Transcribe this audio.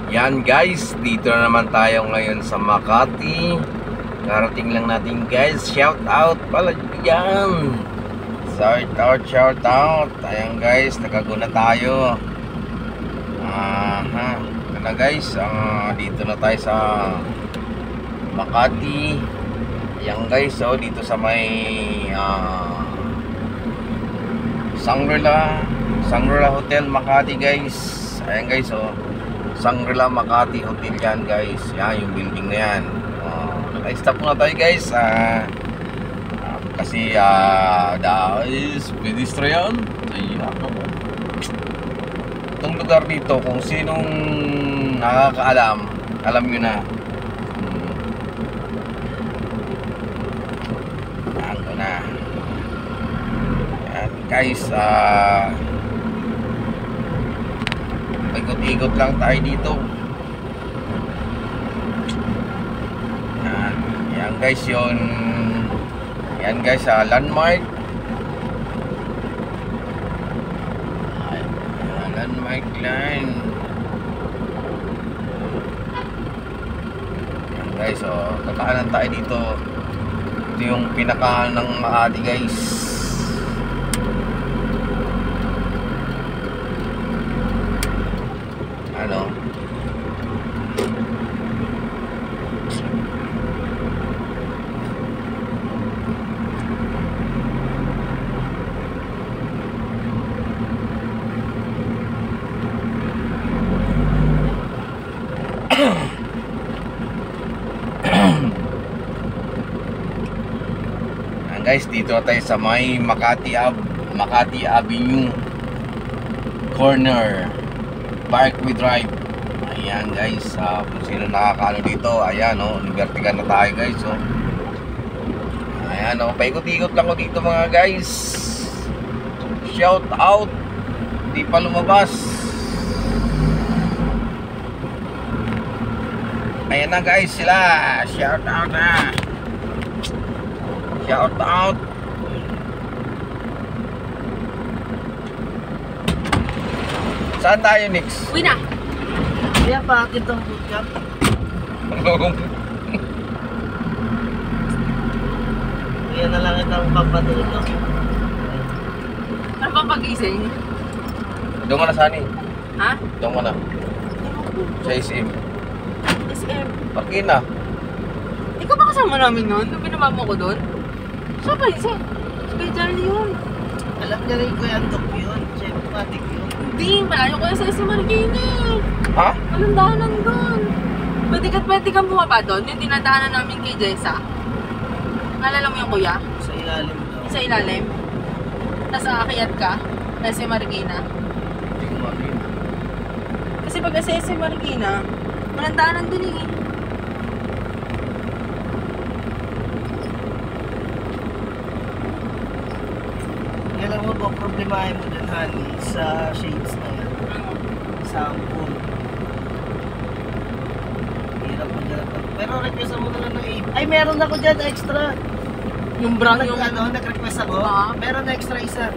Yan guys, dito na naman tayo ngayon sa Makati. Karating lang natin guys. Shout out pala dyan. Shout out. Ayan guys, nakaguna tayo. Ito na guys, dito na tayo sa Makati. Ayan guys, dito sa may Shangri-La Hotel Makati guys. Ayan guys, Shangri-La Makati Hotel yan guys. Yan yung building na yan. Naka-stop na tayo guys. Kasi is pedestrian. Itong lugar dito, kung sinong nakakaalam, alam nyo na. Ano na. Yan guys, ikot-ikot lang tayo dito. Yan guys, yun. Yan guys, landmark. Landmark line. Yan guys, kakaanan tayo dito. Ito yung pinaka ng Makati guys. Ano? Guys, dito tayo sa may Makati Avenue corner, Parkway Drive. Ayan guys, kung sino nakakaano dito, ayan vertical na tayo guys. Ayan paikot-ikot lang ko dito mga guys. Shout out, di pa lumabas. Ayan na guys sila. Shout out na. Shout out. Saan tayo next? Uwi na. Kaya bakit ang bootcamp? Kaya na lang itang papatulog. Ano bang pag-ising? Doon ka na saan eh? Ha? Doon ka na. Sa SM. SM. Parkin na. Ikaw ba kasama namin nun? Nung pinamama ko doon? Saan ba yun? Kay Charlie yun. Alam niya rin ko yung antok yun. Siyempre matik yun. Hindi, malayo ko yung sa SM Marikina. Ha? Walang daanan doon. Pwede kang bumaba doon. Yung dinadaanan namin kay Jessa. Nalala mo yung kuya? Sa ilalim daw. Yung sa ilalim. Tapos aakyat ka. Sa SM Marikina. Hindi ko makita. Kasi pag sa SM Marikina, walang daanan doon eh. Alam mo ba, problemahin mo dun, honey, sa shades na yan. Sa ampun. Hirap mo dyan. Pero request mo na lang ng 8. Ay, meron ako dyan extra. Yung brand yung... Nag-request ako. Ah. Meron na extra isa.